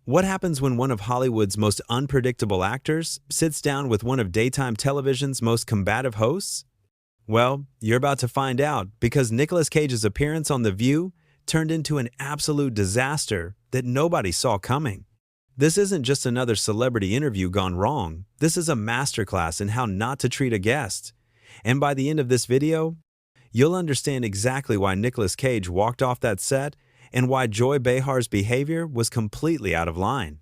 What happens when one of Hollywood's most unpredictable actors sits down with one of daytime television's most combative hosts? Well, you're about to find out because Nicolas Cage's appearance on The View turned into an absolute disaster that nobody saw coming. This isn't just another celebrity interview gone wrong. This is a masterclass in how not to treat a guest. And by the end of this video, you'll understand exactly why Nicolas Cage walked off that set and why Joy Behar's behavior was completely out of line.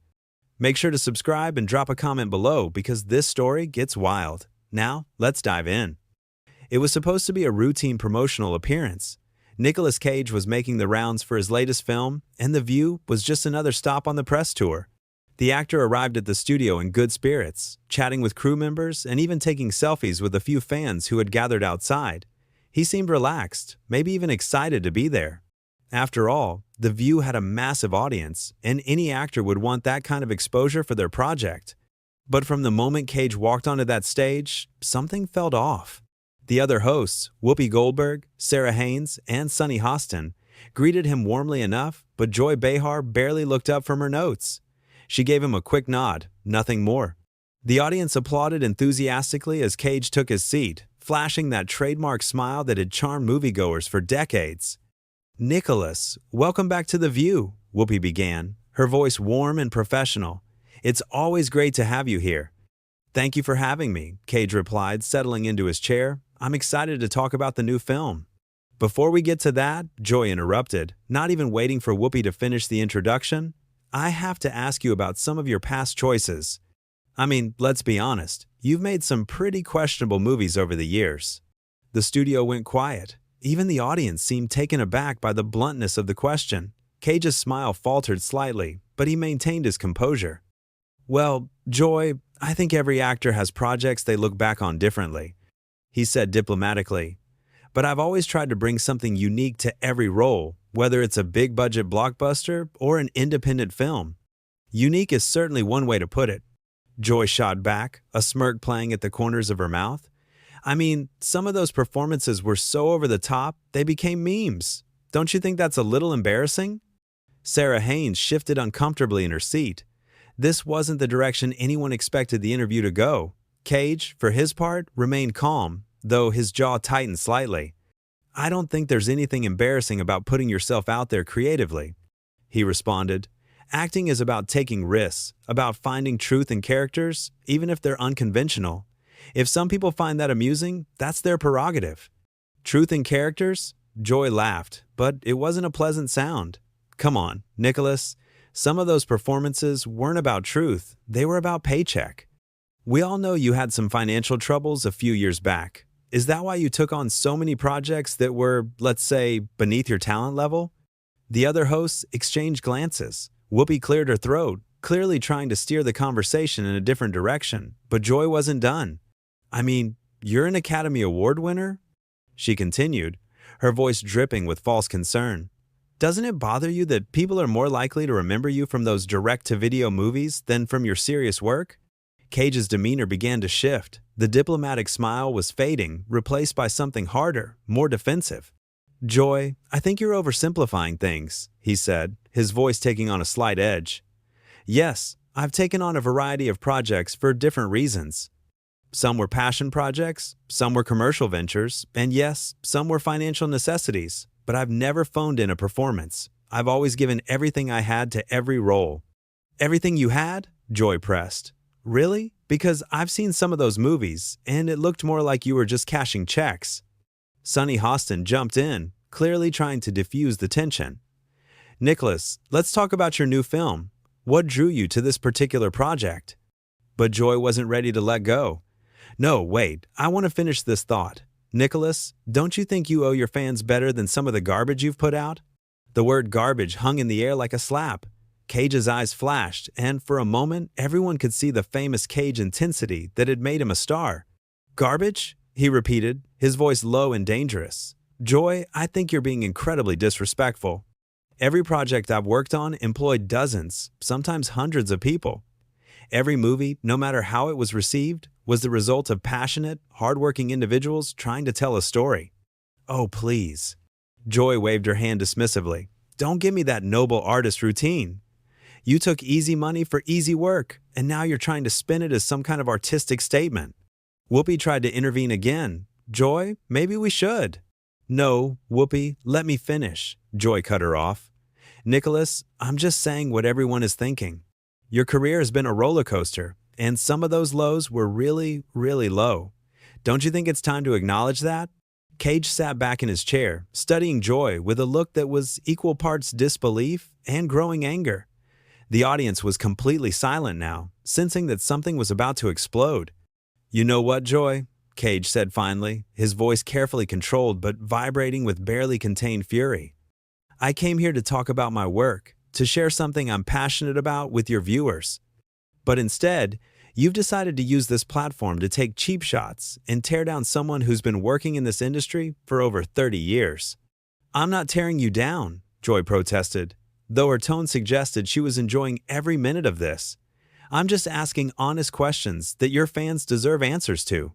Make sure to subscribe and drop a comment below because this story gets wild. Now, let's dive in. It was supposed to be a routine promotional appearance. Nicolas Cage was making the rounds for his latest film, and The View was just another stop on the press tour. The actor arrived at the studio in good spirits, chatting with crew members and even taking selfies with a few fans who had gathered outside. He seemed relaxed, maybe even excited to be there. After all, The View had a massive audience, and any actor would want that kind of exposure for their project. But from the moment Cage walked onto that stage, something felt off. The other hosts, Whoopi Goldberg, Sarah Haynes, and Sunny Hostin, greeted him warmly enough, but Joy Behar barely looked up from her notes. She gave him a quick nod, nothing more. The audience applauded enthusiastically as Cage took his seat, flashing that trademark smile that had charmed moviegoers for decades. "Nicolas, welcome back to The View," Whoopi began, her voice warm and professional. "It's always great to have you here." "Thank you for having me," Cage replied, settling into his chair. "I'm excited to talk about the new film." "Before we get to that," Joy interrupted, not even waiting for Whoopi to finish the introduction, "I have to ask you about some of your past choices. I mean, let's be honest, you've made some pretty questionable movies over the years." The studio went quiet. Even the audience seemed taken aback by the bluntness of the question. Cage's smile faltered slightly, but he maintained his composure. "Well, Joy, I think every actor has projects they look back on differently," he said diplomatically. "But I've always tried to bring something unique to every role, whether it's a big-budget blockbuster or an independent film. Unique is certainly one way to put it." Joy shot back, a smirk playing at the corners of her mouth. "I mean, some of those performances were so over the top, they became memes. Don't you think that's a little embarrassing?" Sarah Haynes shifted uncomfortably in her seat. This wasn't the direction anyone expected the interview to go. Cage, for his part, remained calm, though his jaw tightened slightly. "I don't think there's anything embarrassing about putting yourself out there creatively," he responded. "Acting is about taking risks, about finding truth in characters, even if they're unconventional. If some people find that amusing, that's their prerogative." "Truth in characters?" Joy laughed, but it wasn't a pleasant sound. "Come on, Nicolas. Some of those performances weren't about truth, they were about paycheck. We all know you had some financial troubles a few years back. Is that why you took on so many projects that were, let's say, beneath your talent level?" The other hosts exchanged glances. Whoopi cleared her throat, clearly trying to steer the conversation in a different direction, but Joy wasn't done. "I mean, you're an Academy Award winner?" she continued, her voice dripping with false concern. "Doesn't it bother you that people are more likely to remember you from those direct-to-video movies than from your serious work?" Cage's demeanor began to shift. The diplomatic smile was fading, replaced by something harder, more defensive. "Joy, I think you're oversimplifying things," he said, his voice taking on a slight edge. "Yes, I've taken on a variety of projects for different reasons. Some were passion projects, some were commercial ventures, and yes, some were financial necessities, but I've never phoned in a performance. I've always given everything I had to every role." "Everything you had?" Joy pressed. "Really? Because I've seen some of those movies, and it looked more like you were just cashing checks." Sunny Hostin jumped in, clearly trying to diffuse the tension. "Nicolas, let's talk about your new film. What drew you to this particular project?" But Joy wasn't ready to let go. "No, wait, I want to finish this thought. Nicolas, don't you think you owe your fans better than some of the garbage you've put out?" The word garbage hung in the air like a slap. Cage's eyes flashed, and for a moment, everyone could see the famous Cage intensity that had made him a star. "Garbage?" he repeated, his voice low and dangerous. "Joy, I think you're being incredibly disrespectful. Every project I've worked on employed dozens, sometimes hundreds of people. Every movie, no matter how it was received, was the result of passionate, hardworking individuals trying to tell a story." "Oh, please." Joy waved her hand dismissively. "Don't give me that noble artist routine. You took easy money for easy work, and now you're trying to spin it as some kind of artistic statement. Whoopi tried to intervene again. Joy, maybe we should. No, Whoopi, let me finish. Joy cut her off. Nicholas, I'm just saying what everyone is thinking. Your career has been a roller coaster, and some of those lows were really, really low. Don't you think it's time to acknowledge that? Cage sat back in his chair, studying Joy with a look that was equal parts disbelief and growing anger. The audience was completely silent now, sensing that something was about to explode. You know what, Joy? Cage said finally, his voice carefully controlled but vibrating with barely contained fury. I came here to talk about my work, to share something I'm passionate about with your viewers. But instead, you've decided to use this platform to take cheap shots and tear down someone who's been working in this industry for over 30 years. I'm not tearing you down, Joy protested, though her tone suggested she was enjoying every minute of this. I'm just asking honest questions that your fans deserve answers to.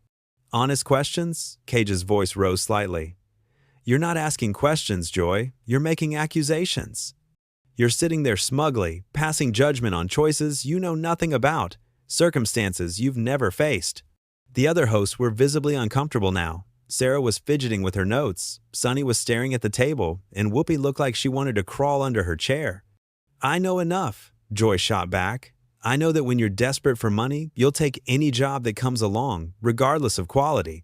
Honest questions? Cage's voice rose slightly. You're not asking questions, Joy. You're making accusations. You're sitting there smugly, passing judgment on choices you know nothing about, circumstances you've never faced. The other hosts were visibly uncomfortable now. Sarah was fidgeting with her notes, Sunny was staring at the table, and Whoopi looked like she wanted to crawl under her chair. I know enough, Joy shot back. I know that when you're desperate for money, you'll take any job that comes along, regardless of quality.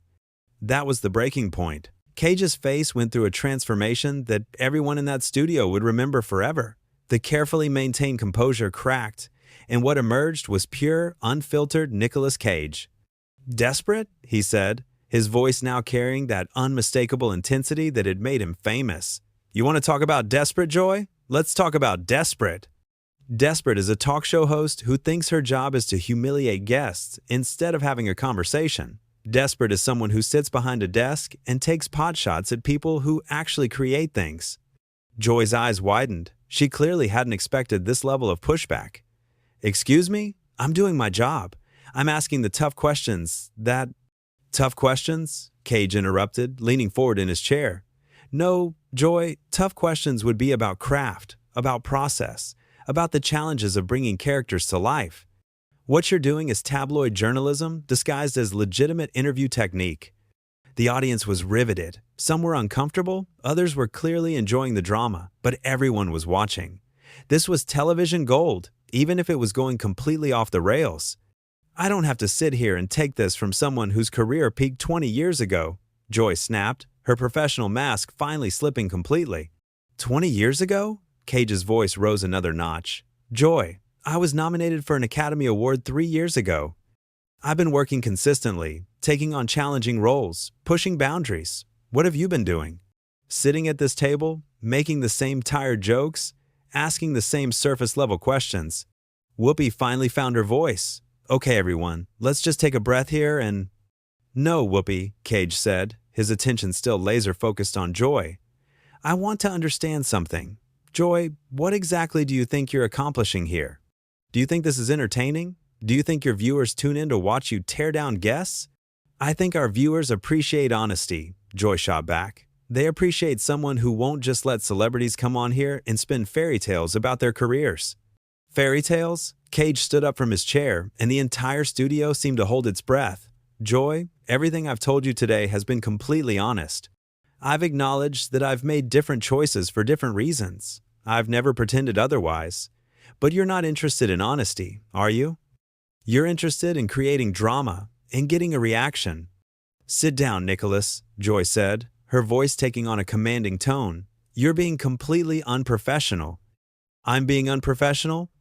That was the breaking point. Cage's face went through a transformation that everyone in that studio would remember forever. The carefully maintained composure cracked, and what emerged was pure, unfiltered Nicolas Cage. Desperate? He said, his voice now carrying that unmistakable intensity that had made him famous. You want to talk about desperate, Joy? Let's talk about desperate. Desperate is a talk show host who thinks her job is to humiliate guests instead of having a conversation. Desperate is someone who sits behind a desk and takes pot shots at people who actually create things. Joy's eyes widened. She clearly hadn't expected this level of pushback. Excuse me? I'm doing my job. I'm asking the tough questions that... Tough questions? Cage interrupted, leaning forward in his chair. No, Joy, tough questions would be about craft, about process, about the challenges of bringing characters to life. What you're doing is tabloid journalism disguised as legitimate interview technique. The audience was riveted. Some were uncomfortable, others were clearly enjoying the drama, but everyone was watching. This was television gold, even if it was going completely off the rails. I don't have to sit here and take this from someone whose career peaked 20 years ago, Joy snapped, her professional mask finally slipping completely. 20 years ago? Cage's voice rose another notch. Joy, I was nominated for an Academy Award 3 years ago. I've been working consistently, taking on challenging roles, pushing boundaries. What have you been doing? Sitting at this table, making the same tired jokes, asking the same surface-level questions. Whoopi finally found her voice. Okay, everyone, let's just take a breath here and... No, Whoopi, Cage said, his attention still laser-focused on Joy. I want to understand something. Joy, what exactly do you think you're accomplishing here? Do you think this is entertaining? Do you think your viewers tune in to watch you tear down guests? I think our viewers appreciate honesty, Joy shot back. They appreciate someone who won't just let celebrities come on here and spin fairy tales about their careers. Fairy tales? Cage stood up from his chair, and the entire studio seemed to hold its breath. Joy, everything I've told you today has been completely honest. I've acknowledged that I've made different choices for different reasons. I've never pretended otherwise. But you're not interested in honesty, are you? You're interested in creating drama and getting a reaction. Sit down, Nicholas, Joy said, her voice taking on a commanding tone. You're being completely unprofessional. I'm being unprofessional?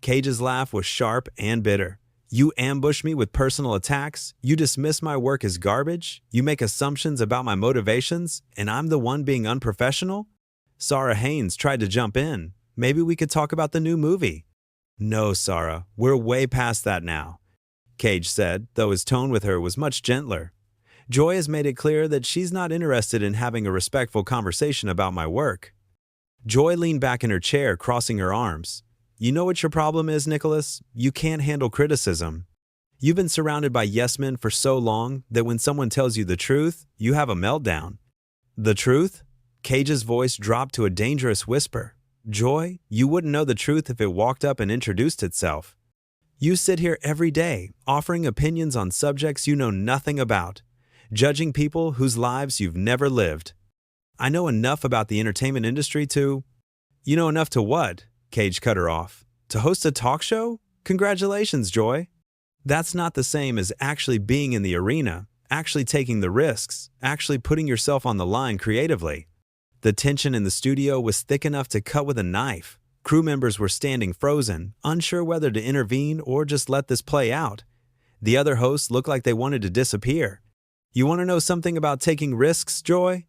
Cage's laugh was sharp and bitter. You ambush me with personal attacks, you dismiss my work as garbage, you make assumptions about my motivations, and I'm the one being unprofessional? Sarah Haynes tried to jump in. Maybe we could talk about the new movie. No, Sarah, we're way past that now, Cage said, though his tone with her was much gentler. Joy has made it clear that she's not interested in having a respectful conversation about my work. Joy leaned back in her chair, crossing her arms. You know what your problem is, Nicholas? You can't handle criticism. You've been surrounded by yes-men for so long that when someone tells you the truth, you have a meltdown. The truth? Cage's voice dropped to a dangerous whisper. Joy, you wouldn't know the truth if it walked up and introduced itself. You sit here every day, offering opinions on subjects you know nothing about, judging people whose lives you've never lived. I know enough about the entertainment industry to... You know enough to what? Cage cut her off. To host a talk show? Congratulations, Joy. That's not the same as actually being in the arena, actually taking the risks, actually putting yourself on the line creatively. The tension in the studio was thick enough to cut with a knife. Crew members were standing frozen, unsure whether to intervene or just let this play out. The other hosts looked like they wanted to disappear. You want to know something about taking risks, Joy?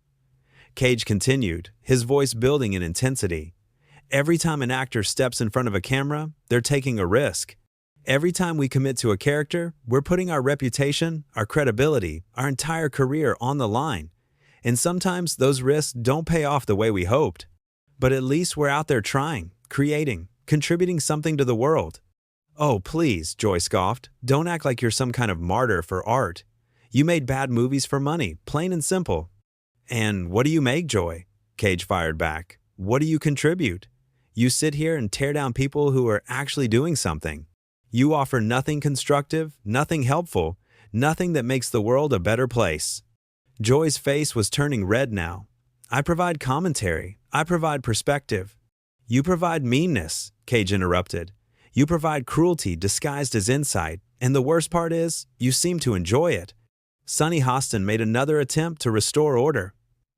Cage continued, his voice building in intensity. Every time an actor steps in front of a camera, they're taking a risk. Every time we commit to a character, we're putting our reputation, our credibility, our entire career on the line. And sometimes those risks don't pay off the way we hoped. But at least we're out there trying, creating, contributing something to the world. Oh, please, Joy scoffed. Don't act like you're some kind of martyr for art. You made bad movies for money, plain and simple. And what do you make, Joy? Cage fired back. What do you contribute? You sit here and tear down people who are actually doing something. You offer nothing constructive, nothing helpful, nothing that makes the world a better place. Joy's face was turning red now. I provide commentary. I provide perspective. You provide meanness, Cage interrupted. You provide cruelty disguised as insight, and the worst part is, you seem to enjoy it. Sonny Hostin made another attempt to restore order.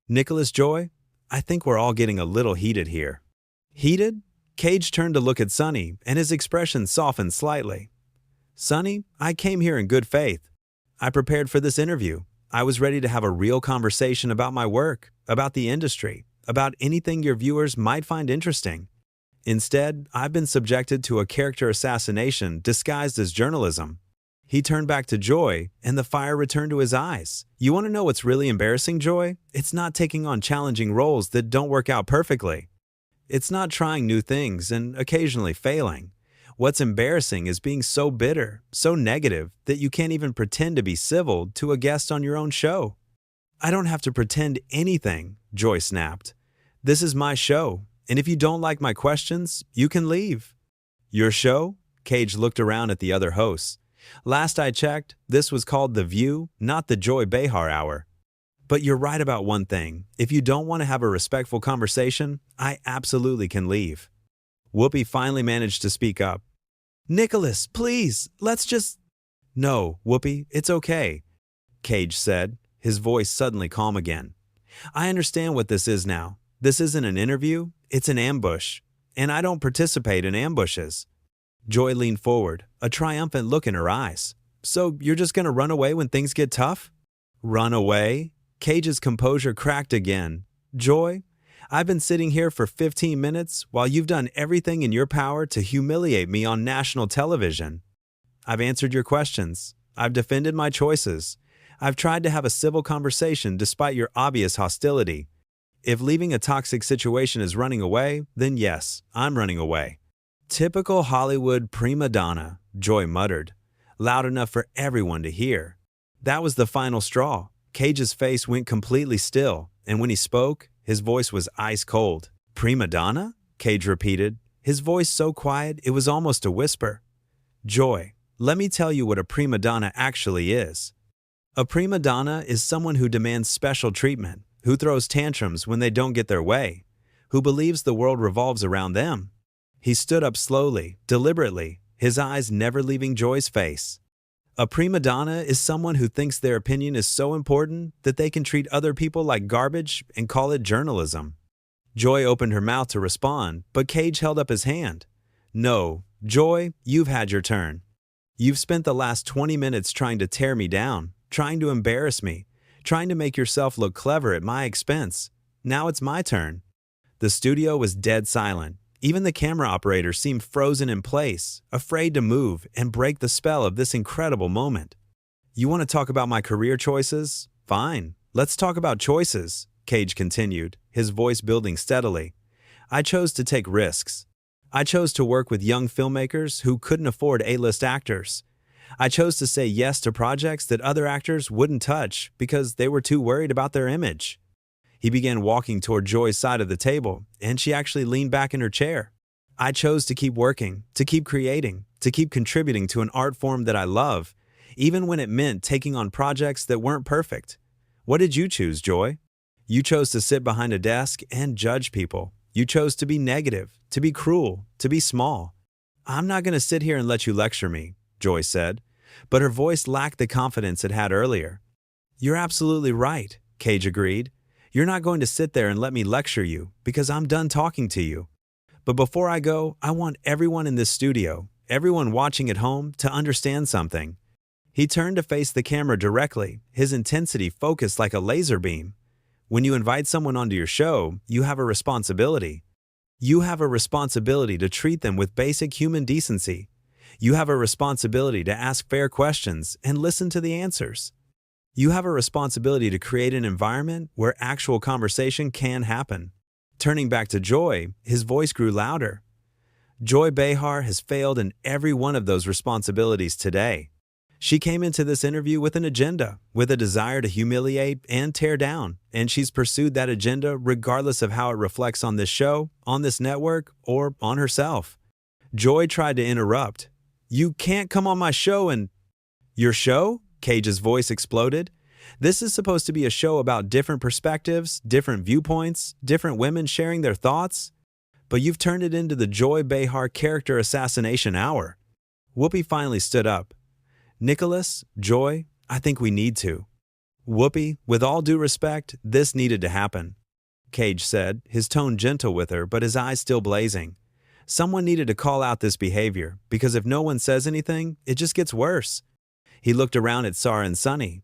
Nicolas, Joy, I think we're all getting a little heated here. Heated? Cage turned to look at Sonny, and his expression softened slightly. Sonny, I came here in good faith. I prepared for this interview. I was ready to have a real conversation about my work, about the industry, about anything your viewers might find interesting. Instead, I've been subjected to a character assassination disguised as journalism. He turned back to Joy, and the fire returned to his eyes. You want to know what's really embarrassing, Joy? It's not taking on challenging roles that don't work out perfectly. It's not trying new things and occasionally failing. What's embarrassing is being so bitter, so negative, that you can't even pretend to be civil to a guest on your own show. I don't have to pretend anything, Joy snapped. This is my show, and if you don't like my questions, you can leave. Your show? Cage looked around at the other hosts. Last I checked, this was called The View, not the Joy Behar Hour. But you're right about one thing. If you don't want to have a respectful conversation, I absolutely can leave. Whoopi finally managed to speak up. Nicolas, please, let's just... No, Whoopi, it's okay, Cage said, his voice suddenly calm again. I understand what this is now. This isn't an interview, it's an ambush. And I don't participate in ambushes. Joy leaned forward, a triumphant look in her eyes. So you're just going to run away when things get tough? Run away? Cage's composure cracked again. Joy, I've been sitting here for 15 minutes while you've done everything in your power to humiliate me on national television. I've answered your questions. I've defended my choices. I've tried to have a civil conversation despite your obvious hostility. If leaving a toxic situation is running away, then yes, I'm running away. Typical Hollywood prima donna, Joy muttered, loud enough for everyone to hear. That was the final straw. Cage's face went completely still, and when he spoke, his voice was ice cold. Prima donna? Cage repeated, his voice so quiet it was almost a whisper. Joy, let me tell you what a prima donna actually is. A prima donna is someone who demands special treatment, who throws tantrums when they don't get their way, who believes the world revolves around them. He stood up slowly, deliberately, his eyes never leaving Joy's face. A prima donna is someone who thinks their opinion is so important that they can treat other people like garbage and call it journalism. Joy opened her mouth to respond, but Cage held up his hand. No, Joy, you've had your turn. You've spent the last 20 minutes trying to tear me down, trying to embarrass me, trying to make yourself look clever at my expense. Now it's my turn. The studio was dead silent. Even the camera operator seemed frozen in place, afraid to move and break the spell of this incredible moment. You want to talk about my career choices? Fine, let's talk about choices, Cage continued, his voice building steadily. I chose to take risks. I chose to work with young filmmakers who couldn't afford A-list actors. I chose to say yes to projects that other actors wouldn't touch because they were too worried about their image. He began walking toward Joy's side of the table, and she actually leaned back in her chair. I chose to keep working, to keep creating, to keep contributing to an art form that I love, even when it meant taking on projects that weren't perfect. What did you choose, Joy? You chose to sit behind a desk and judge people. You chose to be negative, to be cruel, to be small. I'm not going to sit here and let you lecture me, Joy said, but her voice lacked the confidence it had earlier. You're absolutely right, Cage agreed. You're not going to sit there and let me lecture you, because I'm done talking to you. But before I go, I want everyone in this studio, everyone watching at home, to understand something. He turned to face the camera directly, his intensity focused like a laser beam. When you invite someone onto your show, you have a responsibility. You have a responsibility to treat them with basic human decency. You have a responsibility to ask fair questions and listen to the answers. You have a responsibility to create an environment where actual conversation can happen. Turning back to Joy, his voice grew louder. Joy Behar has failed in every one of those responsibilities today. She came into this interview with an agenda, with a desire to humiliate and tear down, and she's pursued that agenda regardless of how it reflects on this show, on this network, or on herself. Joy tried to interrupt. You can't come on my show and… Your show? Cage's voice exploded. This is supposed to be a show about different perspectives, different viewpoints, different women sharing their thoughts. But you've turned it into the Joy Behar character assassination hour. Whoopi finally stood up. Nicolas, Joy, I think we need to. Whoopi, with all due respect, this needed to happen. Cage said, his tone gentle with her, but his eyes still blazing. Someone needed to call out this behavior, because if no one says anything, it just gets worse. He looked around at Sarah and Sunny.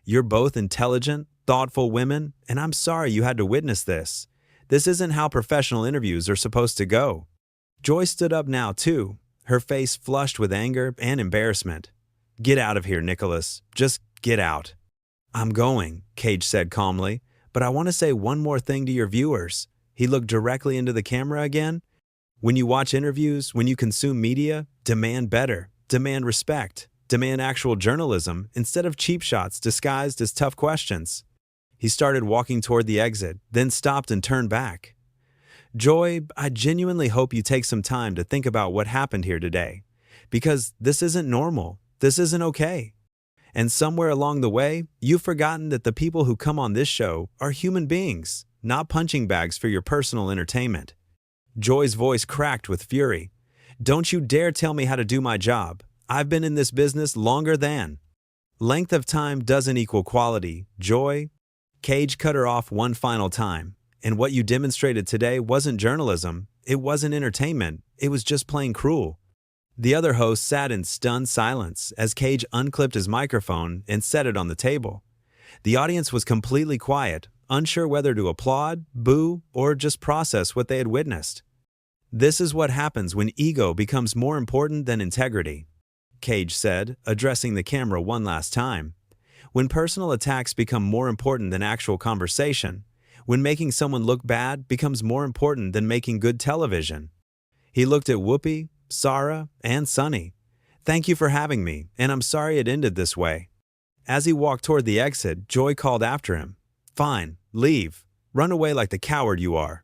You're both intelligent, thoughtful women, and I'm sorry you had to witness this. This isn't how professional interviews are supposed to go. Joy stood up now, too, her face flushed with anger and embarrassment. Get out of here, Nicolas. Just get out. I'm going, Cage said calmly, but I want to say one more thing to your viewers. He looked directly into the camera again. When you watch interviews, when you consume media, demand better, demand respect, demand actual journalism instead of cheap shots disguised as tough questions. He started walking toward the exit, then stopped and turned back. Joy, I genuinely hope you take some time to think about what happened here today, because this isn't normal. This isn't okay. And somewhere along the way, you've forgotten that the people who come on this show are human beings, not punching bags for your personal entertainment. Joy's voice cracked with fury. Don't you dare tell me how to do my job. I've been in this business longer than. Length of time doesn't equal quality, Joy. Cage cut her off one final time. And what you demonstrated today wasn't journalism. It wasn't entertainment. It was just plain cruel. The other host sat in stunned silence as Cage unclipped his microphone and set it on the table. The audience was completely quiet, unsure whether to applaud, boo, or just process what they had witnessed. This is what happens when ego becomes more important than integrity, Cage said, addressing the camera one last time. When personal attacks become more important than actual conversation, when making someone look bad becomes more important than making good television. He looked at Whoopi, Sarah, and Sunny. Thank you for having me, and I'm sorry it ended this way. As he walked toward the exit, Joy called after him. Fine, leave. Run away like the coward you are.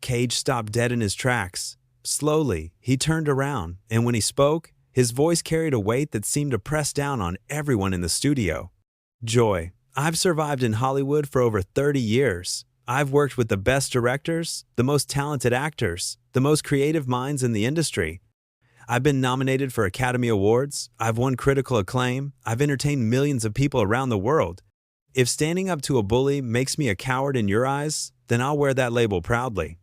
Cage stopped dead in his tracks. Slowly, he turned around, and when he spoke, his voice carried a weight that seemed to press down on everyone in the studio. Joy, I've survived in Hollywood for over 30 years. I've worked with the best directors, the most talented actors, the most creative minds in the industry. I've been nominated for Academy Awards, I've won critical acclaim, I've entertained millions of people around the world. If standing up to a bully makes me a coward in your eyes, then I'll wear that label proudly.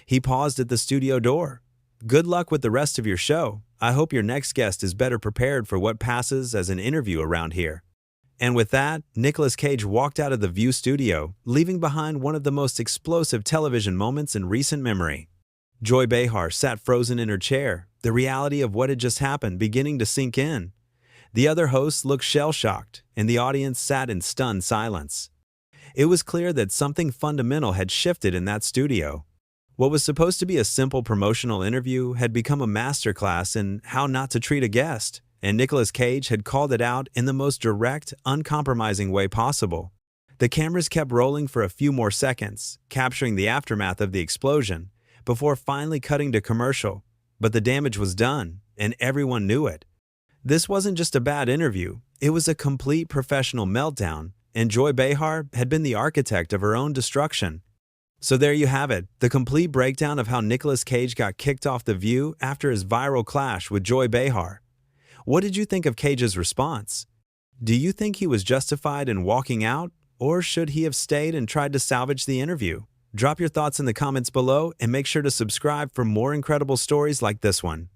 He paused at the studio door. Good luck with the rest of your show. I hope your next guest is better prepared for what passes as an interview around here. And with that, Nicolas Cage walked out of the View studio, leaving behind one of the most explosive television moments in recent memory. Joy Behar sat frozen in her chair, the reality of what had just happened beginning to sink in. The other hosts looked shell-shocked, and the audience sat in stunned silence. It was clear that something fundamental had shifted in that studio. What was supposed to be a simple promotional interview had become a masterclass in how not to treat a guest, and Nicolas Cage had called it out in the most direct, uncompromising way possible. The cameras kept rolling for a few more seconds, capturing the aftermath of the explosion, before finally cutting to commercial. But the damage was done, and everyone knew it. This wasn't just a bad interview, it was a complete professional meltdown, and Joy Behar had been the architect of her own destruction. So there you have it, the complete breakdown of how Nicolas Cage got kicked off The View after his viral clash with Joy Behar. What did you think of Cage's response? Do you think he was justified in walking out, or should he have stayed and tried to salvage the interview? Drop your thoughts in the comments below and make sure to subscribe for more incredible stories like this one.